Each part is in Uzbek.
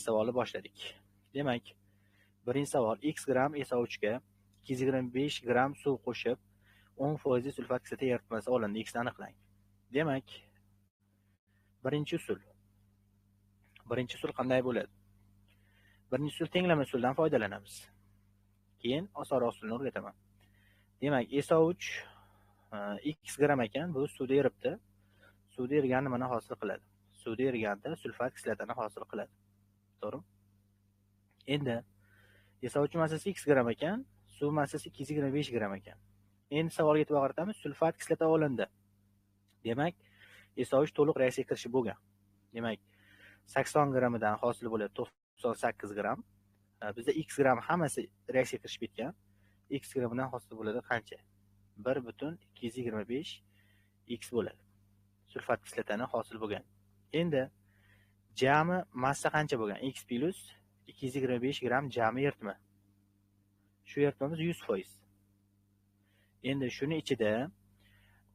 savolni boshladik. Demak, birinchi savol x gram SO3 ga 225 gram suv qo'shib 10% sulfat kislota eritmasi olindi. X ni aniqlang. Demak, birinchi usul qanday bo'ladi? Birinchi usul tenglama usuldan foydalanamiz. Keyin osonroq usulni o'rgataman. Demak, SO3 x gram ekan, bu suvda eribdi. Suvda erganini mana hosil qiladi. Suvda erganda sulfat kislotani hosil qiladi. To'g'rimi? Endi SO3 massasi x gram ekan, suv massasi 225 gram ekan. Endi savolga e'tibor qaratamiz, sulfat kislota olindi. Demak, SO3 to'liq reaksiyaga kirishi bo'lgan. Demak, 80 gramidan hosil bo'ladi 98 gram. Bizda x gram hammasi reaksiyaga kirishib ketgan. X gramidan hosil bo'ladi qancha? 1,225 x bo'ladi. Sulfat kislotani hosil bo'lgan. Endi jami massa qancha bo'lgan? X plus 225 gram jami eritma. Shu eritmamiz 100%. Endi shuni ichida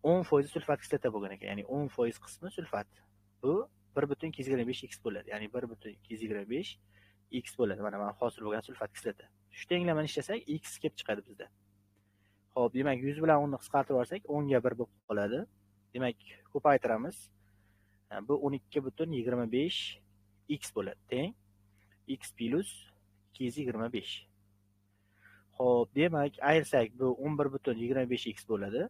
10% sulfat kislota bo'lgan ekan. Ya'ni 10% qismi sulfat. Bu 1,225 x bo'ladi. Ya'ni 1,225 x bo'ladi. Mana hosil bo'lgan sulfat kislota. Shu tenglamani ishlasak x kelib chiqadi bizda. Xo'p, demak 100 bilan 10 ni qisqartirib olsak 10 ga 1 bo'lib qoladi. Demak, ko'paytiramiz. Bu 12,25 x bo'ladi. Teng x plus 225. Xo'p, demak, ayirsak bu 11,25 x bo'ladi.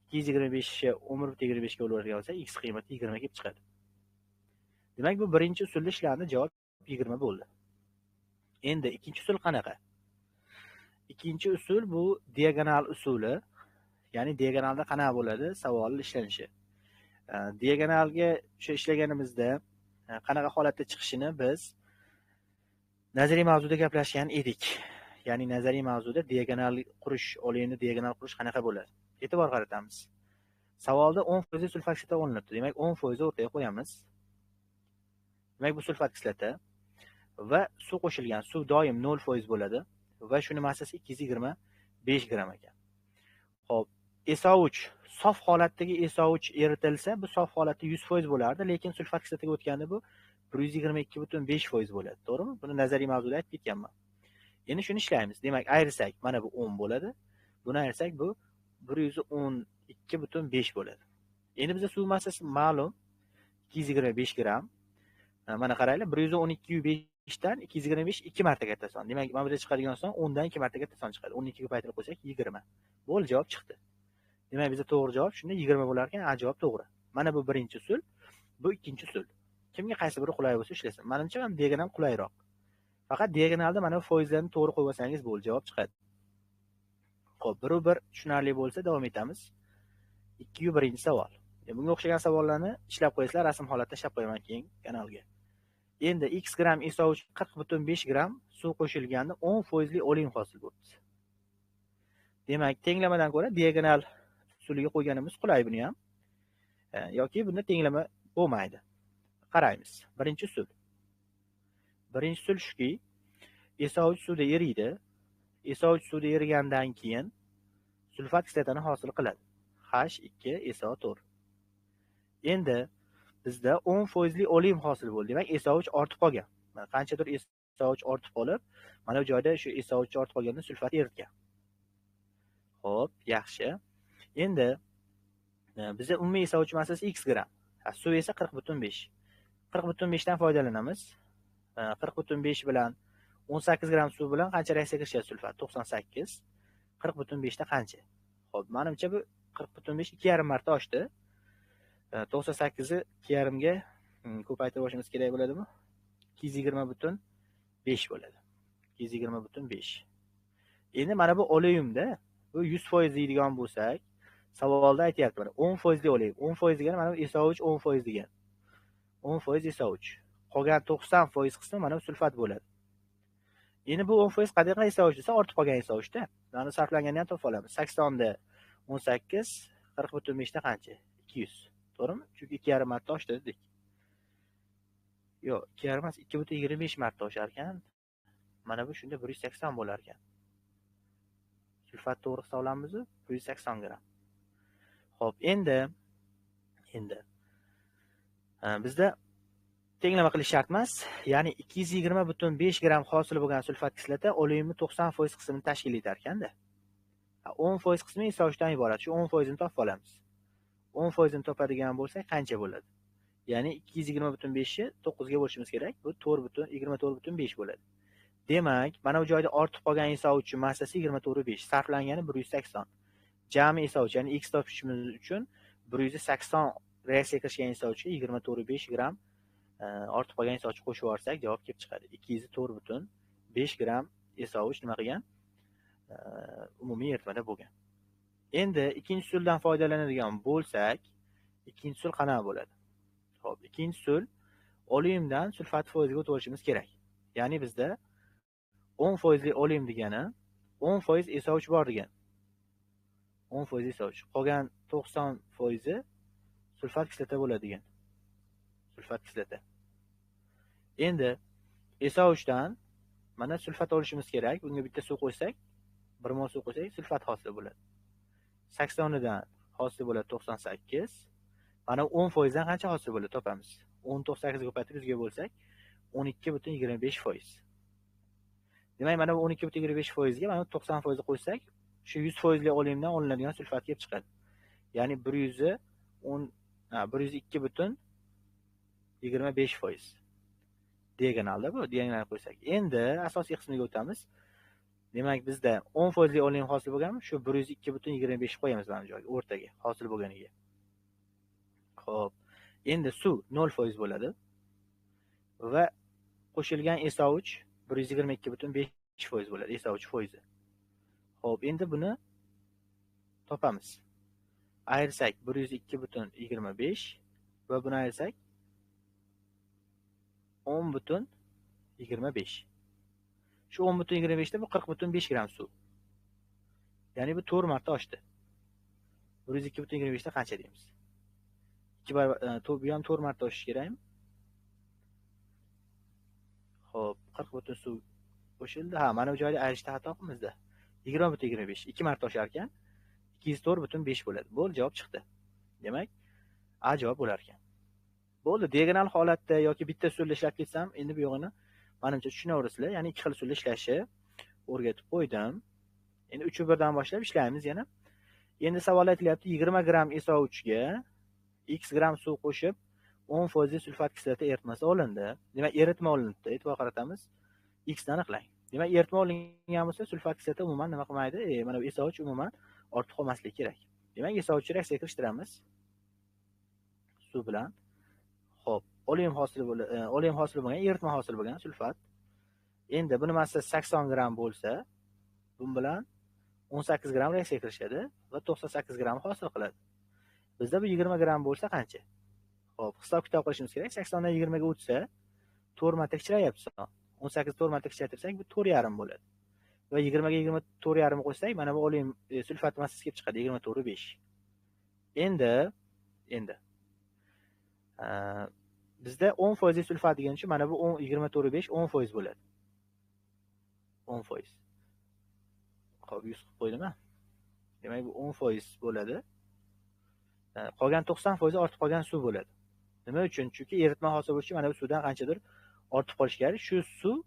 225 ni 11,25 ga o'ldirgan bo'lsa, x qiymati 20 kelib chiqadi. Demak, bu birinchi usulda ishlandi, javob 20 bo'ldi. Endi ikkinchi usul qanaqa? Ikkinchi usul bu diagonal usuli. Ya'ni diagonalda qanaqa bo'ladi savolning ishlanishi. Diagonalga o'sha ishlaganimizda qanaqa holatda chiqishini biz nazariy mavzuda gaplashgan edik. Ya'ni nazariy mavzuda diagonal qurish, olayni diagonal qurish qanaqa bo'ladi? E'tibor qaratamiz. Savolda 10% sulfat kislota olinibdi. Demak, 10% o'rtaga qo'yamiz. Demak, bu sulfat kislota va suv qo'shilgan. Suv doim 0% bo'ladi va shuni massasi 225 gram ekan. Xo'p, SO3 sof holatdagi SO3 eritilsa, bu sof holatda 100% bo'lardi, lekin sulfat kislotaga o'tganda bu 122,5% bo'ladi. To'g'rimi? Buni nazariy mavzuda aytib ketganman. Endi shuni ishlaymiz. Demak, ayirsak mana bu 10 bo'ladi. Buni ayirsak bu 112,5 bo'ladi. Endi bizda suv massasi ma'lum 225 gram. Mana qaranglar, 112,5 dan 225 2 marta katta son. Demak, mana bu yerda chiqadigan son 10 dan 2 marta katta son chiqadi. 12 ga ko'paytirib qo'ysak 20. Bo'ldi, javob chiqdi. Demak, bizda to'g'ri javob shunda 20 bo'lar ekan, javob to'g'ri. Mana bu birinchi usul, bu ikkinchi usul. Kimga qaysi biri qulay bo'lsa ishlasin. Menimcha ham diagonal qulayroq. Faqat diagonalda mana bu foizlarni to'g'ri qo'yib olsangiz bo'ldi, javob chiqadi. Xo'p, bir tushunarli bo'lsa davom etamiz. 201 savol. Bunga o'xshagan savollarni ishlab qo'yasizlar, rasm holatda ishlab qo'yaman keyin kanalga. Endi x gram SO3 40,5 gram suv qo'shilganda 10% li olin hosil bo'ldi. Demak, tenglamadan ko'ra diagonal usuliga qo'yganimiz qulay buni ham. Yoki bunda tenglama bo'lmaydi. Qaraymiz. Birinchi usul. Birinchi usul shuki, SO3 suvda eriydi. SO3 suvda erigandan keyin sulfat kislotani hosil qiladi. H2SO4. Endi bizda 10% li olin hosil bo'ldi. Demak, SO3 ortib qolgan. Mana qanchadir SO3 ortib qolib, mana bu joyda shu SO3 ortib qolganda sulfat eritgan. Xo'p, yaxshi. Endi bizda umumiy SO3 massasi x gram. Suv esa 40,5. 40,5 dan foydalanamiz. 40,5 bilan 18 gram suv bilan qancha reaksiyaga kirishadi sulfat? 98. 40,5 da qancha? Xo'p, menimcha bu 40,5 2,5 marta oshdi. 98 ni 2,5 ga ko'paytirib olishimiz kerak bo'ladimi? 220,5 bo'ladi. 220,5. Endi mana bu oleumda bu 100% deydigan bo'lsak, savolda aytayapti mana 10% li oleum. 10% degani mana bu SO3 10% degan. 10% SO3. Qolgan 90% qismi mana bu sulfat bo'ladi. Endi bu 10% qanaqa SO3 desa, ortib qolgan SO3 da. Buni sarflanganini ham topib olamiz. 80 da 18, 40,5 da qancha? 200. To'g'rimi? Chunki 2,5 marta oshdi dedik. Yo'q, 2,5 emas, 2,25 marta oshar ekan. Mana bu shunda 180 bo'lar ekan. Sulfat to'g'ri hisoblamizmi? 180 gram. Xo'p, endi bizda tenglama qilish shart emas. Ya'ni 220,5 gram hosil bo'lgan sulfat kislota oleumni 90% qismini tashkil etar ekanda. 10% qismi esa o'shdan iborat. Shu 10% ni topib olamiz. 10% ni topadigan bo'lsak qancha bo'ladi? Ya'ni 220,5 ni 9 ga bo'lishimiz kerak. Bu 24,5 bo'ladi. Demak, mana bu joyda ortib qolgan esovchi massasi 24,5, sarflangani 180. Jami esovchi, ya'ni x topishimiz uchun 180 reaksiyaga kirishgan esovchiga 24,5 gram ortib qolgan esovchi qo'shib yuborsak, javob kelib chiqadi. 204,5 gram esovch nima qilgan? Umumiy eritmada bo'lgan. Endi ikkinchi usuldan foydalanadigan bo'lsak, ikkinchi usul qanaqa bo'ladi? Xo'p, ikkinchi usul oleumdan sulfat foiziga o'tib olishimiz kerak. Ya'ni bizda 10% li oleum degani 10% esovch bor degan. 10% esovch. Qolgan 90% sulfat kislota bo'ladi degan. Sulfat kislota. Endi esovchdan mana sulfat olishimiz kerak. Bunga bitta suv qo'ysak, 1 mol suv qo'ysak, sulfat hosil bo'ladi. 80 dan hosil bo'ladi 98. Mana 10% dan qancha hosil bo'ladi topamiz. 10.98 ga ko'paytirib 100 ga bo'lsak, 12.25%. Demak, mana bu 12.25% ga mana 90% qo'ysak, shu 100% li oleumdan olinadigan sulfat kelib chiqadi. Ya'ni 102.25%. Diagonalda bu, diagonal qo'ysak. Endi asosiy qismiga o'tamiz. Demak, bizda 10% li oleum hosil bo'lganmi? Shu 102.25 qo'yamiz mana bu joyga, o'rtaga, hosil bo'lganiga. Xo'p. Endi suv 0% bo'ladi va qo'shilgan esovch 122.5% bo'ladi, esovch foizi. Xo'p, endi buni topamiz. Ayirsak 102.25 va buni ayirsak 10.25. Shu 10.25 da bu 40.5 gram suv. Ya'ni bu 4 marta oshdi. 102.25 da qancha deymiz? 2 barobar bu ham 4 marta oshishi kerakmi? Xo'p, 40 suv qo'shildi. Ha, mana bu joyda ayirishda xato qilmizda. 20.25 2 marta oshar ekan 204.5 bo'ladi. Bo'ldi, javob chiqdi. Demak, A javob bo'lar ekan. Bo'ldi, diagonal holatda yoki bitta usulda ishlab ketsam, endi bu yo'g'ini menimcha tushunaverasizlar. Ya'ni ikki xil usulda ishlashi o'rgatib qo'ydim. Endi 3-1dan boshlab ishlaymiz yana. Endi savol aytilyapti, 20 gram esovchga x gram suv qo'shib 10% sulfat kislota eritmasi olindi. Demak, eritma olindi. E'tibor qaratamiz. X ni aniqlang. Demak, eritma olingan bo'lsa, sulfat kislota umuman nima qilmaydi? Mana bu esovch umuman ortib qolmasligi kerak. Demak, esovchni reaksiyaga kirishtiramiz suv bilan. Xo'p, oleum hosil bo'lgan, eritma hosil bo'lgan sulfat. Endi buni massasi 80 gram bo'lsa, bun bilan 18 gram reaksiyaga kirishadi va 98 gram hosil qiladi. Bizda bu 20 gram bo'lsa qancha? Xo'p, hisob kitob qilishimiz kerak. 80 dan 20 ga o'tsa, 4 marta kichrayapti son. 18 4 marta kichaytirsak, bu 4,5 bo'ladi. Va 20 ga 20 4,5 qo'ysak, mana bu oleum sulfat massasi kelib chiqadi 24,5. Endi bizda 10% sulfat degan uchun mana bu 24,5 10% bo'ladi. 10%. Xo'p, 100 qilib qo'ydimmi? Demak, bu 10% bo'ladi. Qolgan 90% ortib qolgan suv bo'ladi. Nima uchun? Chunki eritma hosil bo'lishi mana bu suvdan qanchadir ortib qolish kerak. Shu suv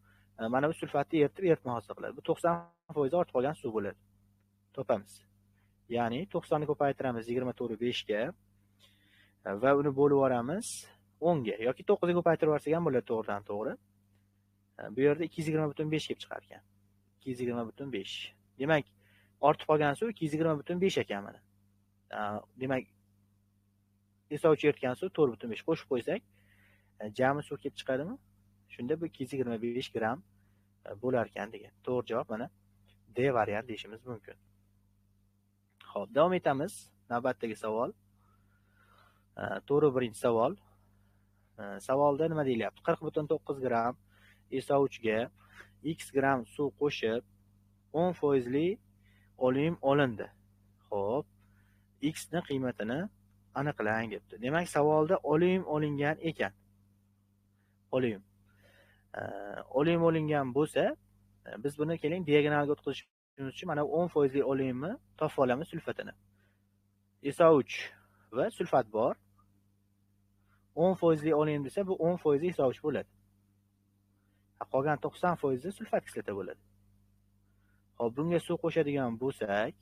mana bu sulfatni eritib eritma hosil qiladi. Bu 90% ortib qolgan suv bo'ladi. Topamiz. Ya'ni 90 ni ko'paytiramiz 24,5 ga va uni bo'lib yuboramiz 10 ga yoki 9 ga ko'paytirib yuborsak ham bo'ladi, to'g'ridan to'g'ri. Bu yerda 220.5 kelib chiqar ekan. 220.5. Demak, ortib qolgan suv 220.5 ekan mana. Demak, esovchi eritgan suv 4.5 qo'shib qo'ysak, jami suv kelib chiqadimi? Shunda bu 225 gram bo'lar ekan degan. To'g'ri javob mana D variant deyishimiz mumkin. Xo'p, davom etamiz. Navbatdagi savol. To'g'ri, birinchi savol. Savolda nima deyilyapti? 40.9 gram esovchiga x gram suv qo'shib 10% li oleum olindi. Xo'p, x ni qiymatini aniqlang debdi. Demak, savolda oleum olingan ekan. Oleum olingan bo'lsa, biz buni keling diagonalga o'tkazishimiz uchun mana 10% li oleumni topib olamiz sulfatini. Esovch va sulfat bor. 10% olayim desa, bu 10% isovich bo'ladi. Qolgan 90% sulfat kislota bo'ladi. Hop, bunga suv qo'shadigan bo'lsak,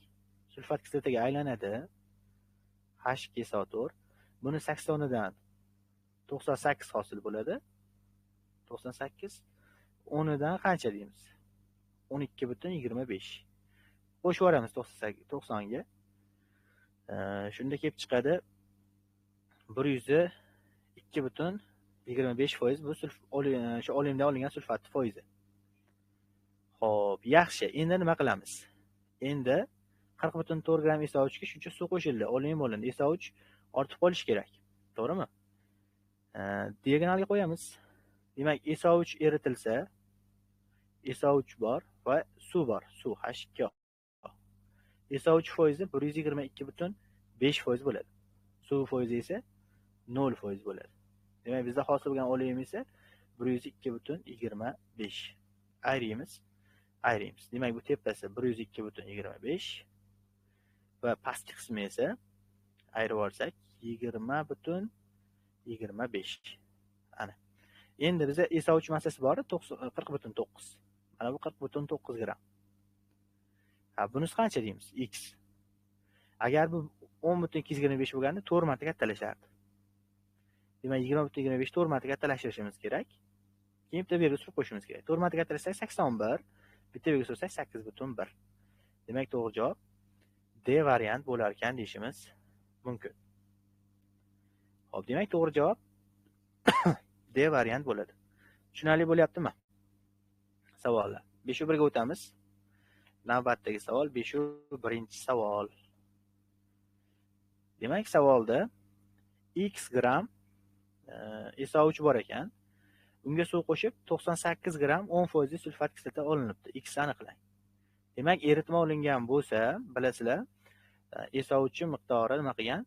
sulfat kislotaga aylanadi. H2SO4. Buni 80 dan 98 hosil bo'ladi. 98 10 dan qancha deymiz? 12,25. Qo'shib yuboramiz 90 ga. Shunda kelib chiqadi 102,25% bu shu olyumdan olingan sulfat foizi. Xo'p, yaxshi. Endi nima qilamiz? Endi 40,4 gram SO3 ga shuncha suv qo'shildi. Olyum bo'lindi. SO3 ortib qolishi kerak. To'g'rimi? Diagonalga qo'yamiz. Demak, SO3 eritilsa, SO3 bor va suv bor. Suv H2O. SO3 foizi 122,5% bo'ladi. Suv foizi esa 0% bo'ladi. Demak, bizda hosil bo'lgan olyum esa 102,25. Ayriymiz. Demak, bu tepasi 102,25 va pastki qismi esa ayirib olsak 20,25. Ana. Endi bizda SO3 massasi bor 40,9. Mana bu 40,9 gram. Bunisi qancha deymiz? X. Agar bu 10,225 bo'lganda 4 marta kattalashardi. Demak, 20,25 4 marta kattalashtirishimiz kerak. Keyin bitta belgi surib qo'yishimiz kerak. 4 marta kattalashsak 81, bitta belgi sursak 8,1. Demak, to'g'ri javob D variant bo'lar ekan deyishimiz mumkin. Xo'p, demak, to'g'ri javob D variant bo'ladi. Tushunarli bo'lyaptimi? Savollar. 5-1 ga o'tamiz. Navbatdagi savol 5-1-savol. Demak, savolda X gram SO3 bor ekan. Unga suv qo'shib 98 gram 10% sulfat kislota olinibdi. X aniqlang. Demak, eritma olingan bo'lsa, bilasizlar, SO3 miqdori nima qilgan?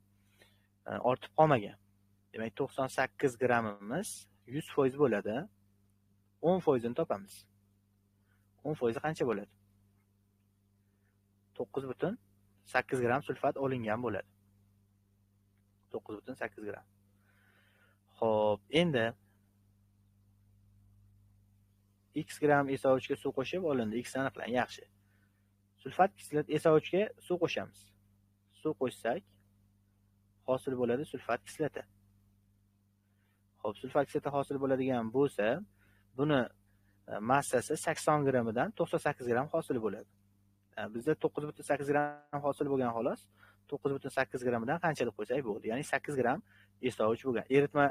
Ortib qolmagan. Demak, 98 gramimiz 100% bo'ladi. 10% ni topamiz. 10% qancha bo'ladi? 9,8 gram sulfat olingan bo'ladi. 9,8 gram. Xo'p, endi X gram SO3 ga suv qo'shib olindi. X aniqlang, yaxshi. Sulfat kislota SO3 ga suv qo'shamiz. Suv qo'shsak, hosil bo'ladi sulfat kislota. Xo'p, sulfat kislota hosil bo'ladigan bo'lsa, buni massasi 80 gramidan 98 gram hosil bo'ladi. Bizda 9,8 gram hosil bo'lgan xolos. 9,8 gramidan qancha deb qo'ysak bo'ldi. Ya'ni 8 gram SO3 bo'lgan. Eritma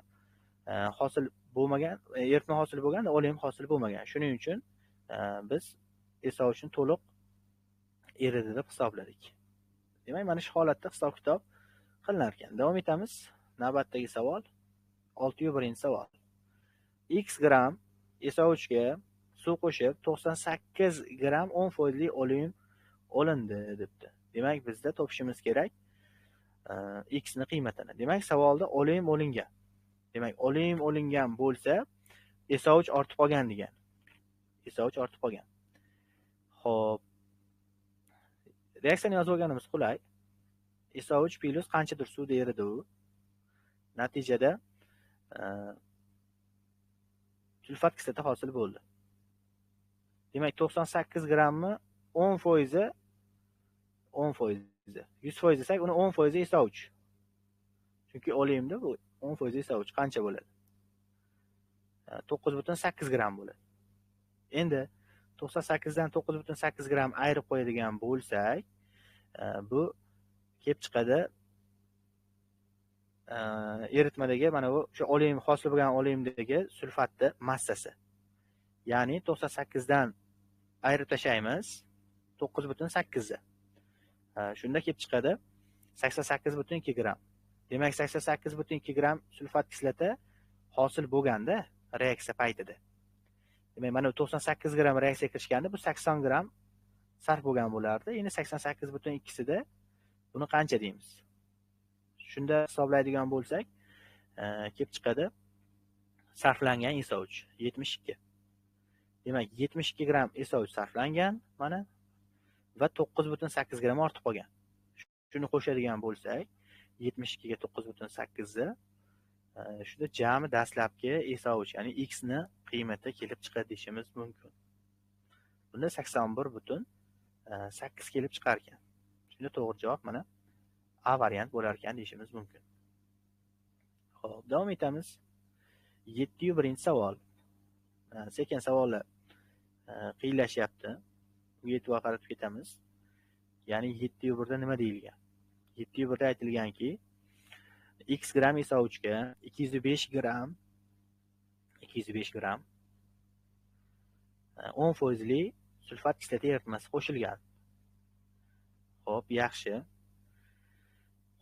hosil bo'lgan, olyum hosil bo'lmagan. Shuning uchun biz SO3 ni to'liq eridi deb hisobladik. Demak, mana shu holatda hisob-kitob qilinar ekan. Davom etamiz. Navbatdagi savol 6-1-savol. X gram SO3 ga suv qo'shib 98 gram 10% olyum olindi debdi. Demak, bizda topishimiz kerak X ni qiymatini. Demak, savolda olyum olingan. Demak, olyum olingan bo'lsa, SO3 ortib qolgan degan. SO3 ortib qolgan. Xo'p. Reaksiyani yozib olganimiz qulay. SO3 plus qanchadir suvda eridi u. Natijada sulfat kislota hosil bo'ldi. Demak, 98 grammi 10%, 100% desak, uni 10% SO3. Chunki olyumda bu 10% SO3 qancha bo'ladi? 9,8 gram bo'ladi. Endi 98 dan 9,8 gram ayirib qo'yadigan bo'lsak, bu kelib chiqadi eritmadagi mana bu shu olyum hosil bo'lgan olyumdagi sulfatni massasi. Ya'ni 98 dan ayirib tashlaymiz 9,8 ga. Shunda kelib chiqadi 88,2 gram. Demak, 88,2 gram sulfat kislota hosil bo'lganda reaksiya paytida. Demak, mana 98 gram reaksiya kirishganda bu 80 gram sarf bo'lgan bo'lardi. Endi 88,2 da buni qancha deymiz? Shunda hisoblaydigan bo'lsak, kelib chiqadi sarflangan SO3 72. Demak, 72 gram SO3 sarflangan mana va 9,8 gram ortib qolgan. Shuni qo'shadigan bo'lsak, 72 ga 9,8 ni Shunda jami dastlabki esovich, ya'ni x ni qiymati kelib chiqadi deyishimiz mumkin. Bunda 81,8 kelib chiqar ekan. Shunda to'g'ri javob mana A variant bo'lar ekan deyishimiz mumkin. Xo'p, davom etamiz. 701-savol. Sekin savollar qiyinlashyapti. Bu e'tibor qaratib ketamiz. Ya'ni 701 da nima deyilgan? 701 da aytilganki, x gram esovuchga 205 gram 10% sulfat kislota eritmasi qo'shilgan. Xo'p, yaxshi.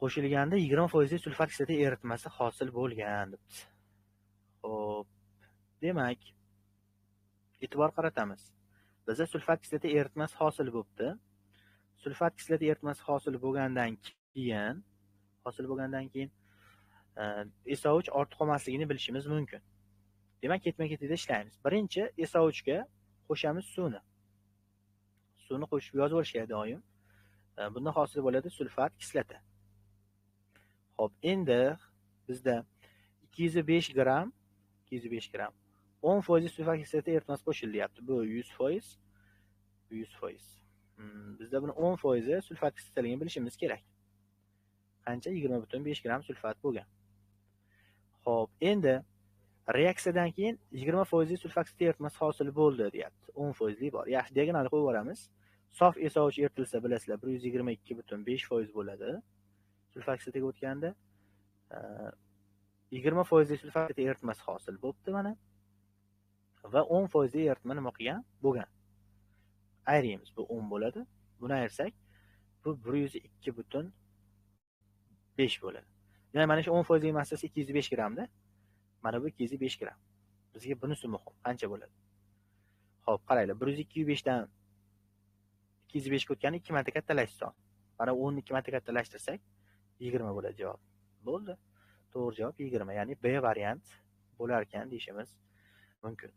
Qo'shilganda 20% sulfat kislota eritmasi hosil bo'lgan debdi. Xo'p, demak, e'tibor qaratamiz. Bizda sulfat kislota eritmasi hosil bo'libdi. Sulfat kislota eritmasi hosil bo'lgandan keyin esovich ortib qolmasligini bilishimiz mumkin. Demak, ketma-ketida ishlaymiz. Birinchi esovuchga qo'shamiz suvni. Suvni qo'shib yozib olish kerak doim. Bundan hosil bo'ladi sulfat kislota. Xo'p, endi bizda 205 gram 10% sulfat kislota eritmasi qo'shildi deyapti. Bu 100%. Bizda buni 10% sulfat kislotaligini bilishimiz kerak. Qancha? 20,5 gram sulfat bo'lgan. Xo'p, endi reaksiyadan keyin 20% sulfat kislota eritmasi hosil bo'ldi deyapti. 10% bor. Yaxshi, diagonal qo'yib yuboramiz. Sof esovich eritilsa, bilasizlar, 122,5% bo'ladi. Sulfat kislotaga o'tganda 20% sulfat kislota eritmasi hosil bo'libdi mana. Va 10% eritma nima qilgan? Bo'lgan. Ayrimiz. Bu 10 bo'ladi. Buni ayirsak, bu 102,5 bo'ladi. Ya'ni mana shu 10% massasi 205 gramda. Mana bu 205 gram. Bizga bunisi muhim. Qancha bo'ladi? Xo'p, qaranglar. 102,5 dan 205 ga o'tganda 2 marta kattalash son. Mana 10 ni 2 marta kattalashtirsak 20 bo'ladi javob. Bo'ldi. To'g'ri javob 20. Ya'ni B variant bo'lar ekan deyishimiz mumkin.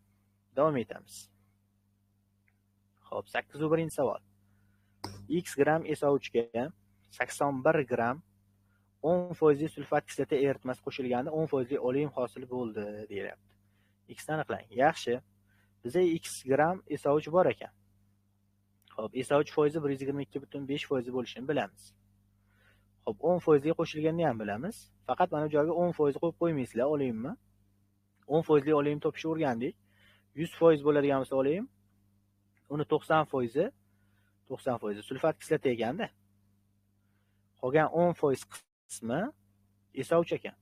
Davom etamiz. Xo'p, 801-savol. X gram esovuchga 81 gram 10% sulfat kislota eritmasi qo'shilganda 10% oleum hosil bo'ldi deyilyapti. X ni aniqlang. Yaxshi. Bizda x gram esovich bor ekan. Xo'p, esovich foizi 122,5% bo'lishini bilamiz. Xo'p, 10% ga qo'shilganini ham bilamiz. Faqat mana bu joyga 10% qo'yib qo'ymaysizlar, oleummi? 10% oleum topishga o'rgandik. 100% bo'ladigan bo'lsa oleum, uni 90% sulfat kislota ekanda. Qolgan 10% qismi esovich ekan.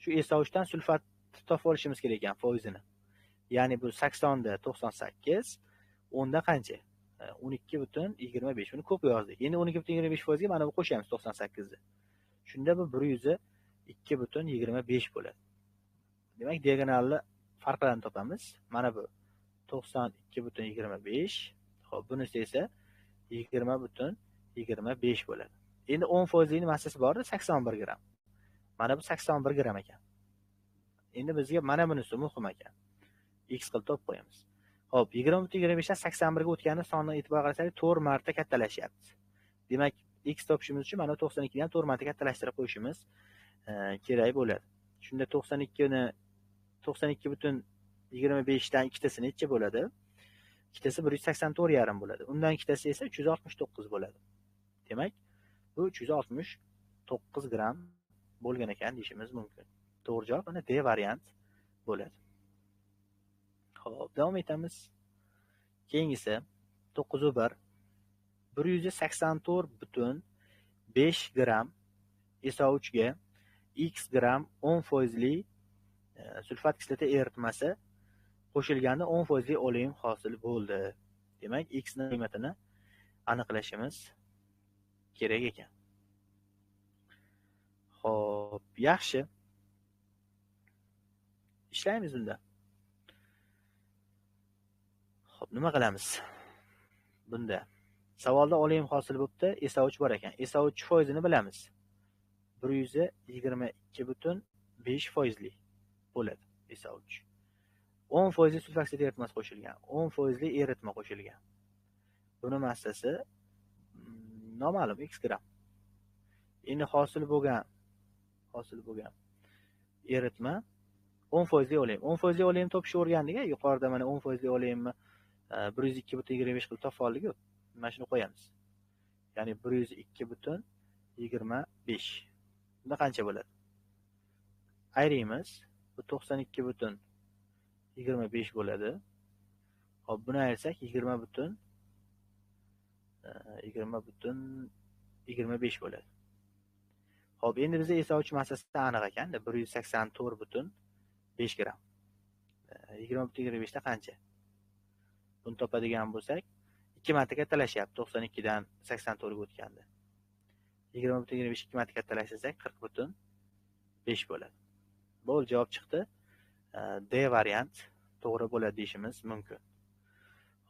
Shu esovuchdan sulfat topib olishimiz kerak ekan foizini. Ya'ni bu 80 da 98, 10 da qancha? 12,25. Buni ko'p yozdik. Endi 12,25% ga mana bu qo'shamiz 98 ni. Shunda bu 102,25 bo'ladi. Demak, diagonalni farqlarini topamiz. Mana bu 92,25. Xo'p, bunisi esa 20,25 bo'ladi. Endi 10% ni massasi bor, 81 gram. Mana bu 81 gram ekan. Endi bizga mana bunisi muhim ekan. X qilib topib qo'yamiz. Xo'p, 20,25 dan 81 ga o'tgani sonni e'tibor qarasak 4 marta kattalashyapti. Demak, x topishimiz uchun mana 92 dan 4 marta kattalashtirib qo'yishimiz kerak bo'ladi. Shunda 92,25 dan ikkitasi necha bo'ladi? Ikkitasi 184,5 bo'ladi. Undan ikkitasi esa 369 bo'ladi. Demak, bu 369 gram bo'lgan ekan deyishimiz mumkin. To'g'ri javob mana D variant bo'ladi. Xo'p, davom etamiz. Keyingisi 901 184,5 gram esovuchga x gram 10% sulfat kislota eritmasi qo'shilganda 10% oleum hosil bo'ldi. Demak, x ning qiymatini aniqlashimiz kerak ekan. Xo'p, yaxshi. Ishlaymiz unda. Xo'p, nima qilamiz? Bunda savolda oleum hosil bo'libdi, esovich bor ekan. Esovich foizini bilamiz. 122,5% bo'ladi esovich. 10% sulfat kislota eritmasi qo'shilgan. 10% eritma qo'shilgan. Buni massasi noma'lum x gram. Endi hosil bo'lgan eritma 10% oleum. 10% oleum topishni o'rgandik. Yuqorida mana 10% oleumni 102,25 qilib topib oldik. Mana shuni qo'yamiz. Ya'ni 102,25. Bunda qancha bo'ladi? Ayrimiz. Bu 92,25 bo'ladi. Hop, buni ayirsak 20,25 bo'ladi. Hop, endi bizga esovchi massasi aniq ekanda 184,5 gram. 20,25 ta qancha? Buni topadigan bo'lsak, 2 marta kattalashyapti 92 dan 84 ga o'tganda. 20,25 2 marta kattalashtirsak 40,5 bo'ladi. Bo'ldi, javob chiqdi. D variant to'g'ri bo'ladi deyishimiz mumkin.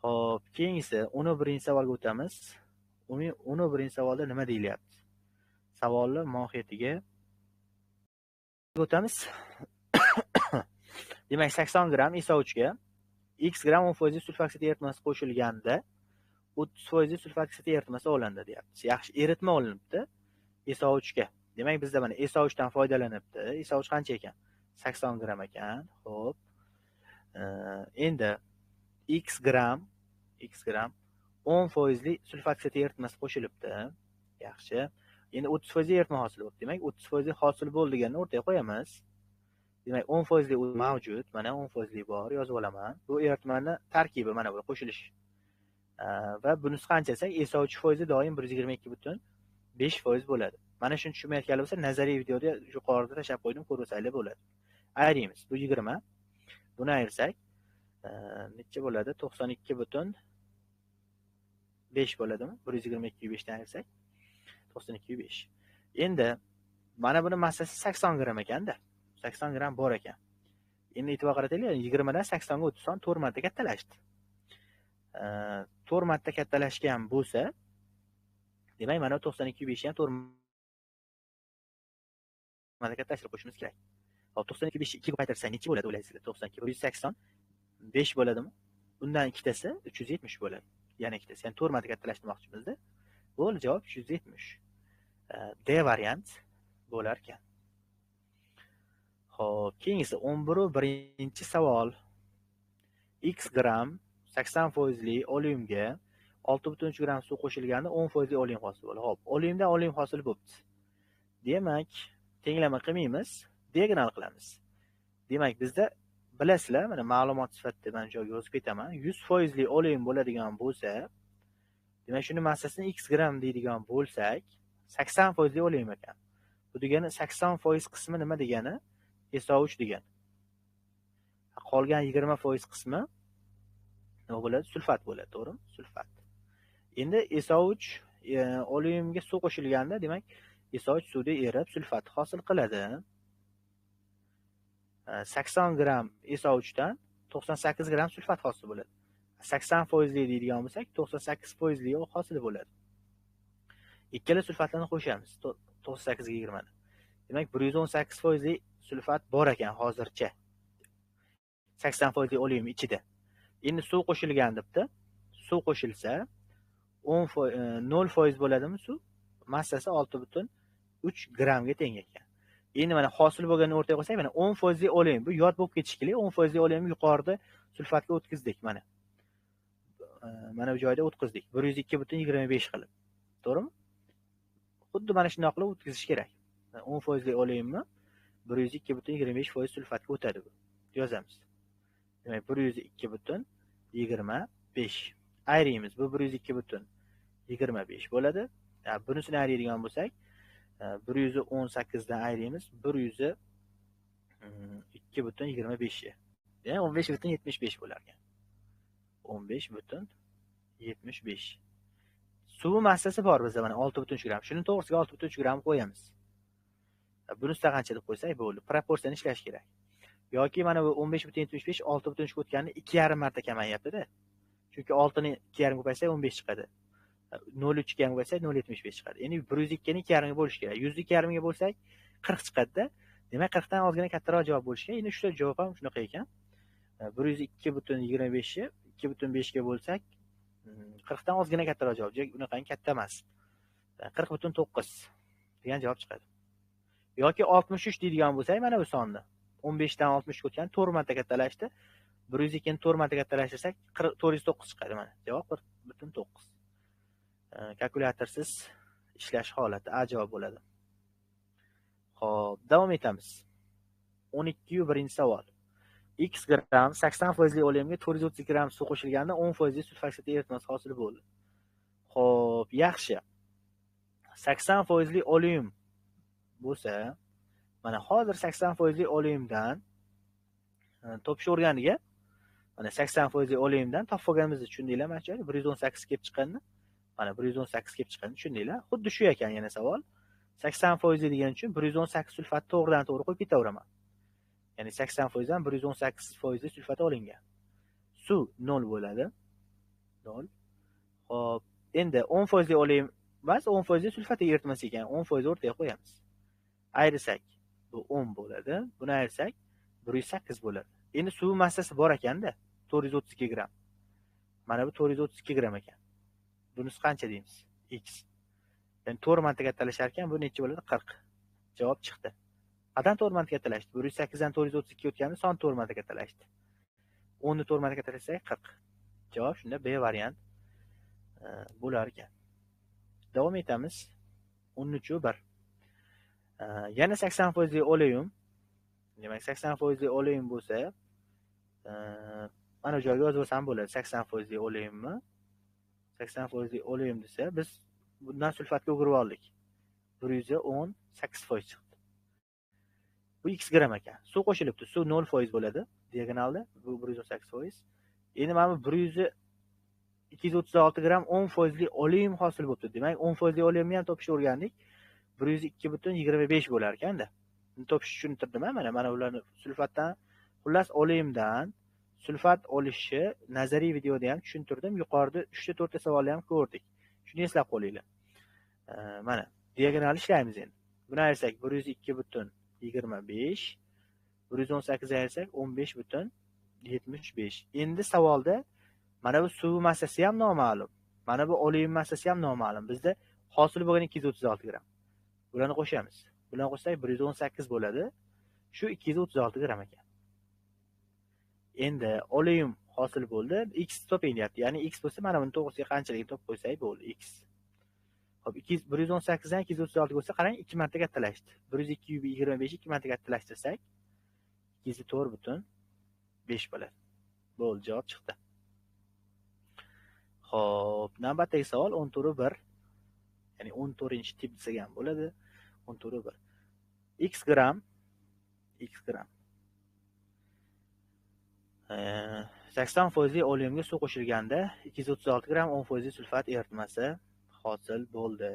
Xo'p, keyingisi 11-savolga o'tamiz. 11-savolda nima deyilyapti? Savolni mohiyatiga o'tamiz. Demak, 80 gram esovchiga x gram 10% sulfoksid eritmasi qo'shilganda 30% sulfoksid eritmasi olindi, deyapti. Yaxshi, eritma olinibdi esovchiga. Demak, bizda mana esovchdan foydalanibdi. Esovch qancha ekan? 80 gram ekan. Xo'p. Endi x gram 10% sulfoksid eritmasi qo'shilibdi. Yaxshi. Endi 30% eritma hosil bo'ldi. Demak, 30% hosil bo'ldi deganni o'rtaga qo'yamiz. Demak, 10% mavjud. Mana 10% bor, yozib olaman. Bu eritmani tarkibi mana bu qo'shilish. Va bunisi qancha desak, esovchi foizi doim 122,5% bo'ladi. Mana shuni tushunmayotganlar bo'lsa, nazariy videoda yuqorida tashlab qo'ydim, ko'rsanglar bo'ladi. Ayrimiz. Bu 20. Buni ayirsak, necha bo'ladi? 92,5 bo'ladimi? 122,5 dan ayirsak 92,5. Endi mana buni massasi 80 gram ekanda. 80 gram bor ekan. Endi e'tibor qarataylik, 20 dan 80 ga o'tib son 4 marta kattalashdi. 4 marta kattalashgan bo'lsa, demak mana 92,5 ham 4 marta kattalashtirib qo'yishimiz kerak. Hop, 92,5 2 ga qaytarsak necha bo'ladi o'ylaysizlar? 92 185 bo'ladimi? Undan ikkitasi 370 bo'ladi. Yana ikkitasi, ya'ni 4 marta kattalashtirmoqchimizda. Bo'ldi, javob 370. D variant bo'lar ekan. Xo'p, keyingisi 11-savol. X gram 80% oleumga 6,3 gram suv qo'shilganda 10% oleum hosil bo'ladi. Xo'p, oleumdan oleum hosil bo'libdi. Demak, tenglama qilmaymiz, diagonal qilamiz. Demak, bizda bilasizlar, mana ma'lumot sifatida men joyga yozib ketaman. 100% oleum bo'ladigan bo'lsa, demak, shuni massasini x gram deydigan bo'lsak, 80% oleum ekan. Bu degani 80% qismi nima degani? Esovch degani. Qolgan 20% qismi nima bo'ladi? Sulfat bo'ladi, to'g'rimi? Sulfat. Endi esovch oleumga suv qo'shilganda, demak, esovch suvda erib sulfat hosil qiladi. 80 gram esovchdan 98 gram sulfat hosil bo'ladi. 80% deydigan bo'lsak, 98% hosil bo'ladi. Ikkala sulfatlarni qo'shamiz. 98 ga 20 ni. Demak, 118% sulfat bor ekan hozircha. 80% oleum ichida. Endi suv qo'shilgan debdi. Suv qo'shilsa 0% bo'ladimi suv? Massasi 6,3 gramga teng ekan. Endi mana hosil bo'lganini o'rtaga qo'ysak, mana 10% oleum. Bu yod bo'lib ketish kerak. 10% oleum yuqorida sulfatga o'tkazdik mana. Mana bu joyda o'tkazdik. 102,25 qilib. To'g'rimi? Xuddi mana shunday qilib o'tkazish kerak. 10% oleumni 102,25% sulfatga o'tadi bu. Yozamiz. Demak, 102,25. Ayrimiz. Bu 102,25 bo'ladi. Bunisini ayriydigan bo'lsak, 118 dan ayrimiz 102,25. Demak, 15,75 bo'lar ekan. 15,75. Suv massasi bor bizda mana 6,3 gram. Shuni to'g'risiga 6,3 gram qo'yamiz. Bunisiga qancha deb qo'ysak bo'ldi. Proporsiyani ishlash kerak. Yoki mana bu 15,75 6,3 ga o'tganda 2,5 marta kamayyapti-da. Chunki 6 ni 2,5 ga qo'ysak 15 chiqadi. 0,3 ga qo'ysak 0,75 chiqadi. Endi 102 ni 2,5 ga bo'lish kerak. 100 ni 2,5 ga bo'lsak 40 chiqadi-da. Demak, 40 dan ozgina kattaroq javob bo'lishi kerak. Endi shu javob ham shunaqa ekan. 102,25 2,5 ga bo'lsak 40 dan ozgina kattaroq javob. Bunaqangi katta emas. 40,9 degan javob chiqadi. yoki 63 deydigan bo'lsak, mana bu sonni 15 dan 60 ga o'tgan 4 marta kattalashdi. 102 ni 4 marta kattalashtirsak 409 chiqadi mana. Javob 1.9. Kalkulyatorsiz ishlash holati A javob bo'ladi. Xo'p, davom etamiz. 12 savol. X gram 80% olemga 432 gram suv qo'shilganda 10% sulfoksid eritmasi hosil bo'ldi. Xo'p, yaxshi. 80% olem bo'lsa, mana hozir 80% olemdan topish o'rganiga, mana 80% olemdan topib olganimizni tushundinglar, mana shu 118 kelib chiqqanini. Mana 118 kelib chiqqanini tushundinglar. Xuddi shu ekan yana savol. 80% degan uchun 118 sulfat to'g'ridan-to'g'ri qo'yib ketaveraman. Ya'ni 80% dan 118% sulfat olingan. Suv 0 bo'ladi. 0. Xo'p, endi 10% olem emas, 10% sulfat eritmasi ekan. 10% o'rtaga qo'yamiz. Ayirsak, bu 10 bo'ladi. Buni ayirsak 108 bo'ladi. Endi suv massasi bor ekanda, 432 gram. Mana bu 432 gram ekan. Bunisi qancha deymiz? X. Ya'ni 4 marta kattalashar ekan, bu necha bo'ladi? 40. Javob chiqdi. Qanday 4 marta kattalashdi? 108 dan 432 o'tganda son 4 marta kattalashdi. 10 ni 4 marta kattalashsak 40. Javob shunda B variant bo'lar ekan. Davom etamiz. 13.1. Yana 80% oleum. Demak, 80% oleum bo'lsa, mana bu joyga yozib olsam bo'ladi. 80% oleummi? 80% oleum desa, biz bundan sulfatga o'girib oldik. 118% chiqdi. Bu x gram ekan. Suv qo'shilibdi. Suv 0% bo'ladi diagonalda. Bu 118%. Endi mana bu 236 gram 10% oleum hosil bo'libdi. Demak, 10% oleumni ham topishni o'rgandik. 102.25 bo'lar ekanda. Buni topishni tushuntirdim, mana ularni sulfatdan, xullas oleumdan sulfat olishi nazariy videoda ham tushuntirdim. Yuqorida 3 ta 4 ta savolni ham ko'rdik. Shuni eslab qo'yinglar. Mana diagonal ishlaymiz endi. Buni ayirsak 102.25, 118 ayirsak 15.75. Endi savolda mana bu suv massasi ham noma'lum. Mana bu oleum massasi ham noma'lum. Bizda hosil bo'lgan 236 gram. Bularni qo'shamiz. Bularni qo'shsak 118 bo'ladi. Shu 236 gram ekan. Endi oleum hosil bo'ldi. X toping deyapti. Ya'ni x bo'lsa mana buni to'g'risiga qanchaligini topib qo'ysak bo'ldi. X. Xo'p, 118 dan 236 bo'lsa, qarang, 2 marta kattalashdi. 102.25 2 marta kattalashtirsak 204.5 bo'ladi. Bo'ldi, javob chiqdi. Xo'p, navbatdagi savol 14.1. Ya'ni 14-tip desak ham bo'ladi. 14.1. X gram 80% oleumga suv qo'shilganda 236 gram 10% sulfat eritmasi hosil bo'ldi.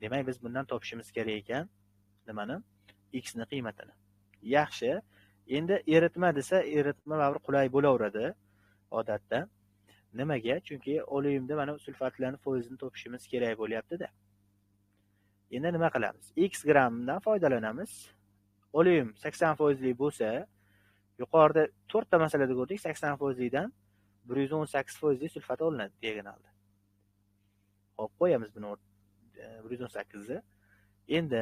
Demak, biz bundan topishimiz kerak ekan nimani? X ni qiymatini. Yaxshi. Endi eritma desa, eritma baribir qulay bo'laveradi odatda. Nimaga? Chunki oleumda mana sulfatlarning foizini topishimiz kerak bo'lyapti-da. Endi nima qilamiz? X gramdan foydalanamiz. Oleum 80% bo'lsa, yuqorida 4 ta masalada ko'rdik, 80% dan 118% sulfat olinadi diagonalda. Hop, qo'yamiz buni 118 ni. Endi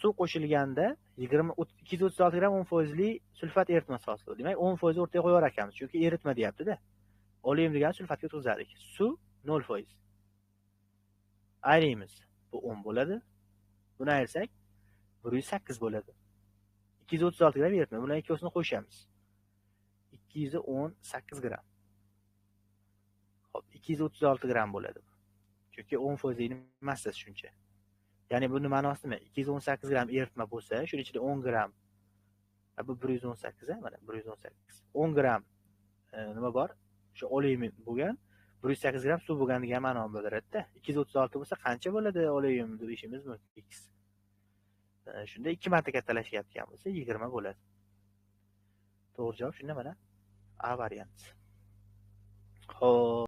suv qo'shilganda 236 gram 10% sulfat eritmasi hosil bo'ldi. Demak, 10% o'rtaga qo'yar ekanmiz, chunki eritma deyapti-da. Oleum degan sulfatga o'tkazdik. Suv 0%. Ayrimiz. Bu 10 bo'ladi. Buni ayirsak 108 bo'ladi. 236 gram eritma. Bularning ikkisini qo'shamiz. 218 gram. Xo'p, 236 gram bo'ladi. Chunki 10% ning massasi shuncha. Ya'ni buni ma'nosi nima? 218 gram eritma bo'lsa, shuning ichida 10 gram. Bu 118, mana 118. 10 gram nima bor? Shu oleum bo'lgan, 108 gram suv bo'lgan degan ma'noni bildiradi-da. 236 bo'lsa qancha bo'ladi oleum deb ishimiz mumkin. X. Shunda 2 marta kattalashyapti bo'lsa 20 bo'ladi. To'g'ri javob shunda mana A variant. Xo'p.